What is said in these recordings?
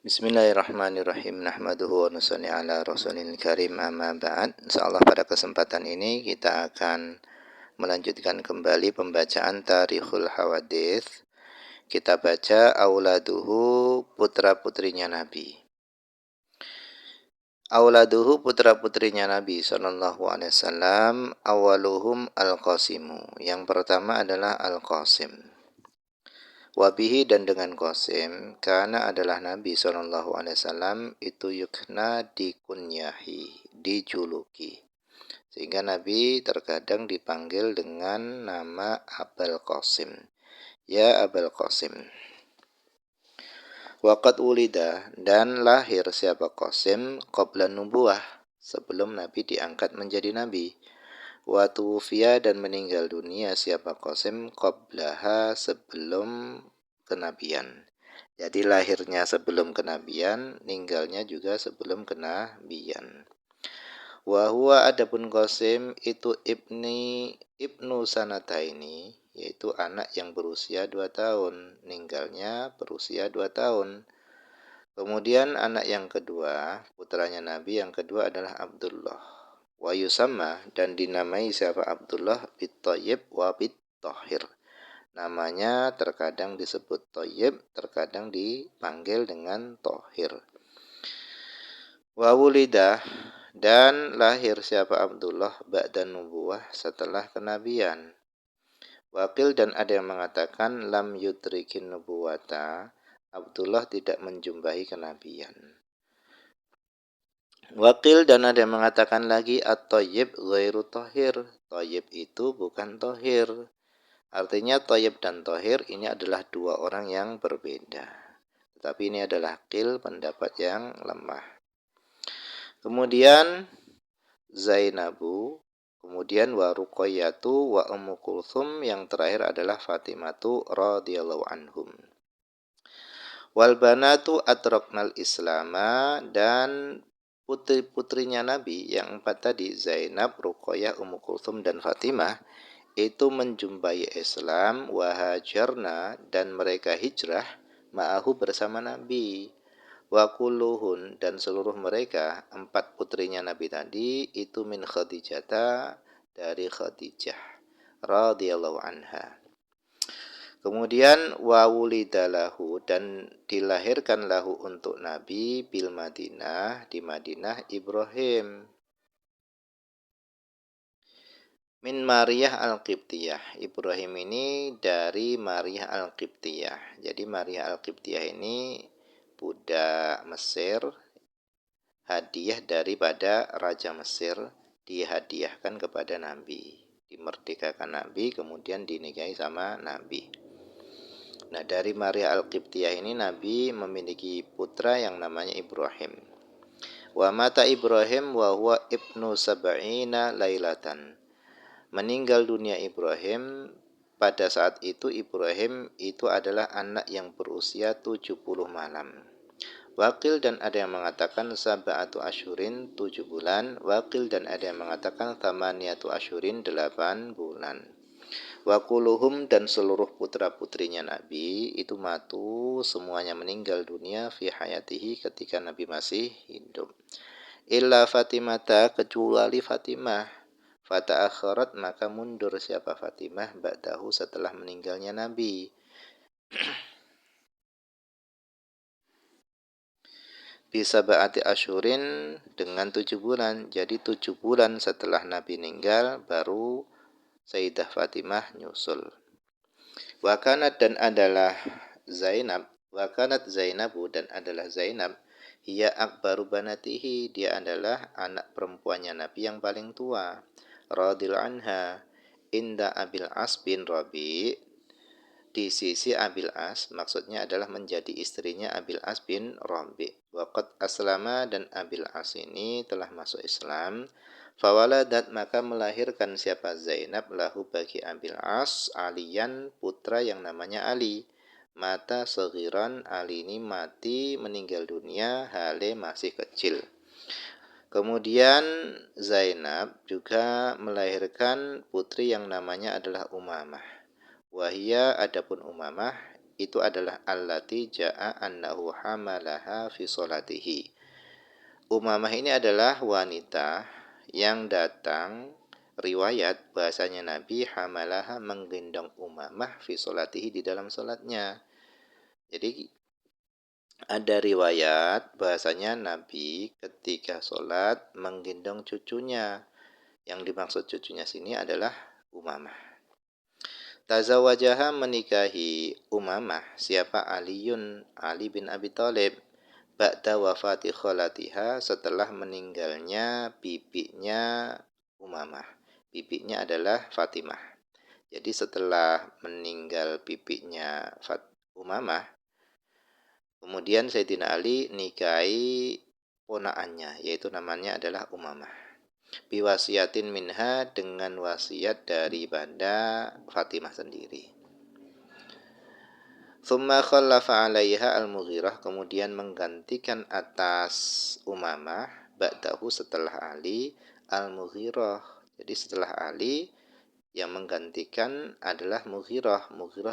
Bismillahirrahmanirrahim. Nahmaduhu wa nusalli ala rasulil karim, amma ba'd. Insyaallah pada kesempatan ini kita akan melanjutkan kembali pembacaan Tarikhul Hawadits. Kita baca auladuhu, putra-putrinya Nabi. Auladuhu, putra-putrinya Nabi sallallahu alaihi wasallam, awaluhum al-Qasimu. Yang pertama adalah Al-Qasim. Wabihi, dan dengan Qasim, karena adalah Nabi SAW itu yukna dikunyahi, dijuluki. Sehingga Nabi terkadang dipanggil dengan nama Abul Qasim. Ya Abul Qasim. Waqad ulida, dan lahir siapa Qasim qabla nubuwah, sebelum Nabi diangkat menjadi Nabi. Wa tuwfiya, dan meninggal dunia siapa Qasim qablaha, sebelum kenabian. Jadi lahirnya sebelum kenabian, meninggalnya juga sebelum kenabian. Wa huwa, adapun Qasim itu ibnu sanataini, yaitu anak yang berusia 2 tahun, meninggalnya berusia 2 tahun. Kemudian anak yang kedua, putranya Nabi yang kedua adalah Abdullah. Wa yusamma, dan dinamai siapa Abdullah bit-Thayyib wa bit-Thahir. Namanya terkadang disebut Thayyib, terkadang dipanggil dengan Thahir. Wa wulida, dan lahir siapa Abdullah ba'da nubuwah, setelah kenabian. Wakil, dan ada yang mengatakan lam yudrikin nubuwata, Abdullah tidak menjumpai kenabian. Wakil, dan ada yang mengatakan lagi at-Thayyib ghairu Thahir, Thayyib itu bukan Thahir. Artinya Thayyib dan Thahir ini adalah dua orang yang berbeda. Tetapi ini adalah qil, pendapat yang lemah. Kemudian Zainabu, kemudian wa Ruqayyatu wa Ummu Kulthum, yang terakhir adalah Fatimatu radhiyallahu anhum. Wal banatu atraknal islama, dan putri-putrinya Nabi yang 4 tadi, Zainab, Ruqayyah, Ummu Kulthum, dan Fatimah, itu menjumpai Islam, wahajarna, dan mereka hijrah, ma'ahu, bersama Nabi. Wa kulluhun, dan seluruh mereka 4 putrinya Nabi tadi itu min Khadijata, dari Khadijah radhiyallahu anha. Kemudian wa wulidalahu, dan dilahirkan lahu untuk Nabi bil Madinah, di Madinah, Ibrahim min Maryah al-Qibtiyah. Ibrahim ini dari Maryah al-Qibtiyah. Jadi Maryah al-Qibtiyah ini budak Mesir, hadiah daripada Raja Mesir, dihadiahkan kepada Nabi, dimerdekakan Nabi, kemudian dinikahi sama Nabi. Nah, dari Maryah al-Qibtiyah ini Nabi memiliki putra yang namanya Ibrahim. Wa mata Ibrahim wa huwa ibnu sab'ina lailatan. Meninggal dunia Ibrahim pada saat itu. Ibrahim itu adalah anak yang berusia 70 malam. Wakil, dan ada yang mengatakan sab'atu asyurin, 7 bulan. Wakil, dan ada yang mengatakan thamaniyatu asyurin, 8 bulan. Wakuluhum, dan seluruh putra-putrinya Nabi itu matu, semuanya meninggal dunia fi hayatihi, ketika Nabi masih hidup. Illa Fatimata, kecuali Fatimah. Fata'akharat, maka mundur siapa Fatimah ba'dahu, setelah meninggalnya Nabi. Bisa ba'ati asyurin, dengan 7 bulan. Jadi 7 bulan setelah Nabi meninggal baru Sayyidah Fatimah nyusul. Wakanat, dan adalah Zainab, wakanat Zainabu, dan adalah Zainab, hiya akbaru banatihi, dia adalah anak perempuannya Nabi yang paling tua, radhiyallahu anha, inda Abil As bin Rabi', di sisi Abil As, maksudnya adalah menjadi istrinya Abil As bin Rabi'. Waqad aslama, dan Abil As ini telah masuk Islam. Fawaladat, maka melahirkan siapa Zainab lahu, bagi Abil As, Aliyan, putra yang namanya Ali. Mata saghiran, Ali ini mati, meninggal dunia hale masih kecil. Kemudian Zainab juga melahirkan putri yang namanya adalah Umamah. Wahia, adapun Umamah itu adalah allati ja'a annahu hamalaha fi sholatihi. Umamah ini adalah wanita yang datang riwayat bahasanya Nabi hamalaha menggendong Umamah fi sholatihi di dalam sholatnya. Jadi ada riwayat bahasanya Nabi ketika sholat menggendong cucunya. Yang dimaksud cucunya sini adalah Umamah. Tazawajaha menikahi Umamah siapa Ali bin Abi Thalib ba'da wafati kholatiha setelah meninggalnya bibinya Umamah. Bibinya adalah Fatimah. Jadi setelah meninggal bibinya Umamah, kemudian Sayyidina Ali nikahi ponaannya, yaitu namanya adalah Umamah. Biwasiatin minha dengan wasiat daripada Fatimah sendiri. Tsumma khallafa 'alaiha al-Mughirah, kemudian menggantikan atas Umamah ba'dahu setelah Ali al-Mughirah. Jadi setelah Ali yang menggantikan adalah Mughirah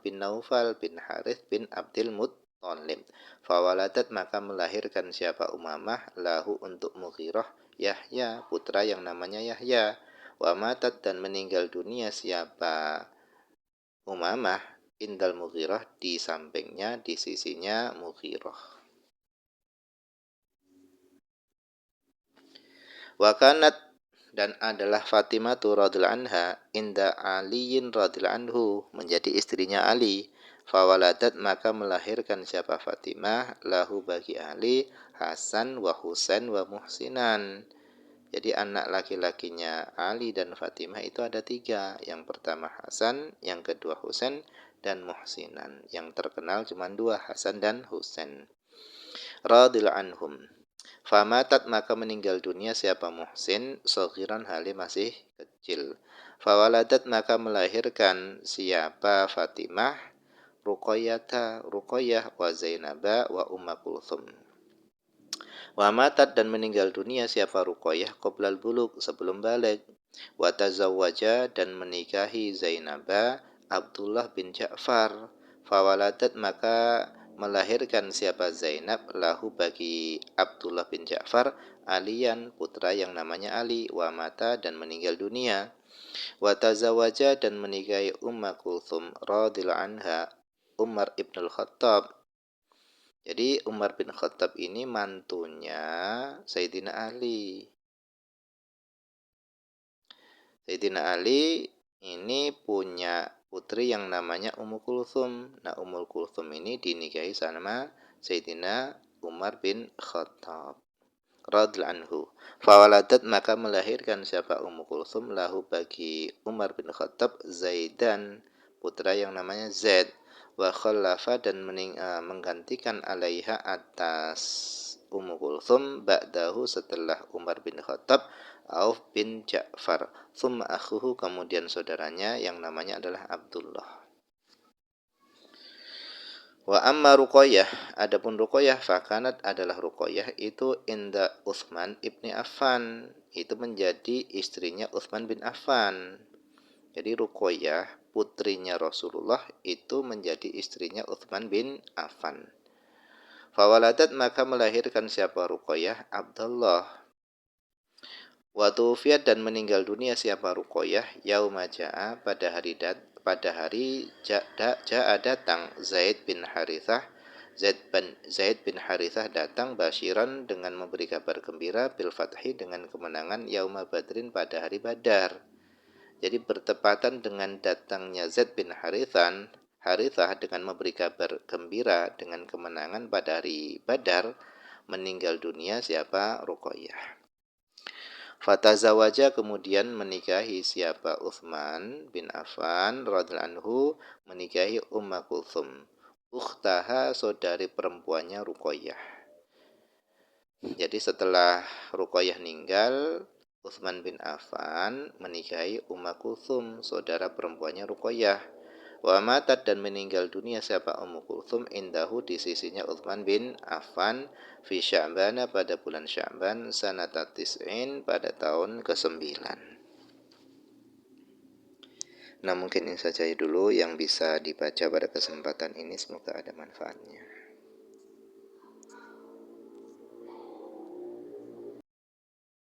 bin Naufal bin Harith bin Abdul Muttalib. Fawaladat maka melahirkan siapa Umamah lahu untuk Mughirah Yahya, putra yang namanya Yahya. Wa matat dan meninggal dunia siapa Umamah indal Mughirah di sampingnya, di sisinya Mughirah. Wa kanat dan adalah Fatimah radhiyallahu anha inda Aliyin radhiyallahu anhu menjadi istrinya Ali. Fawaladat maka melahirkan siapa Fatimah lahu bagi Ali Hasan wa Husain wa Muhsinan. Jadi anak laki-lakinya Ali dan Fatimah itu ada 3. Yang pertama Hasan, yang kedua Husain, dan Muhsinan. Yang terkenal cuma 2, Hasan dan Husain. Radhiyallahu anhum. Famatat maka meninggal dunia siapa Muhsin, soghiran hali masih kecil. Fawaladat maka melahirkan siapa Fatimah, Ruqayyah wa Zainaba wa Umma Kulthum. Wa matat dan meninggal dunia siapa Ruqayyah qoblal buluk sebelum balik. Wa tazawwaja dan menikahi Zainaba Abdullah bin Ja'far. Fawaladat maka melahirkan siapa Zainab lahu bagi Abdullah bin Ja'far Aliyan putra yang namanya Ali. Wa mata dan meninggal dunia. Wa tazawwaja dan menikahi Umma Kulthum radhiyallahu anha Umar ibn al-Khattab. Jadi Umar bin Khattab ini mantunya Sayyidina Ali. Sayyidina Ali ini punya putri yang namanya Ummu Kulthum. Nah, Ummu Kulthum ini dinikahi sama Sayyidina Umar bin Khattab radhiyallahu anhu. Fawaladat maka melahirkan siapa Ummu Kulthum lahu bagi Umar bin Khattab Zaidan, putra yang namanya Zaid. Wa khallafa dan menggantikan alaiha atas Ummu Kulthum ba'dahu setelah Umar bin Khattab Auf bin Ja'far. Tsumma akhuhu kemudian saudaranya yang namanya adalah Abdullah. Wa amma Ruqayyah, adapun Ruqayyah fakanat adalah Ruqayyah itu inda Utsman ibni Affan, itu menjadi istrinya Utsman bin Affan. Jadi Ruqayyah putrinya Rasulullah itu menjadi istrinya Utsman bin Affan. Fawaladat maka melahirkan siapa Ruqayyah Abdullah. Wa tufiat dan meninggal dunia siapa Ruqayyah yauma jaa pada hari jaa datang Zaid bin Harithah datang basyiran dengan memberi kabar gembira bil fathi dengan kemenangan yauma badrin pada hari Badar. Jadi bertepatan dengan datangnya Zaid bin Harithah dengan memberi kabar gembira dengan kemenangan pada hari Badar, meninggal dunia siapa Ruqayyah. Fatazawaja kemudian menikahi siapa Utsman bin Affan radhiyallahu anhu menikahi Umma Kulthum, ukhtaha saudari perempuannya Ruqayyah. Jadi setelah Ruqayyah meninggal, Utsman bin Affan menikahi Umma Kulthum, saudara perempuannya Ruqayyah. Wa matat dan meninggal dunia siapa Ummu Kulthum indahu di sisinya Utsman bin Affan fi Sya'ban pada bulan Sya'ban sanata tis'in pada tahun ke-9. Nah, mungkin ini saja dulu yang bisa dibaca pada kesempatan ini, semoga ada manfaatnya.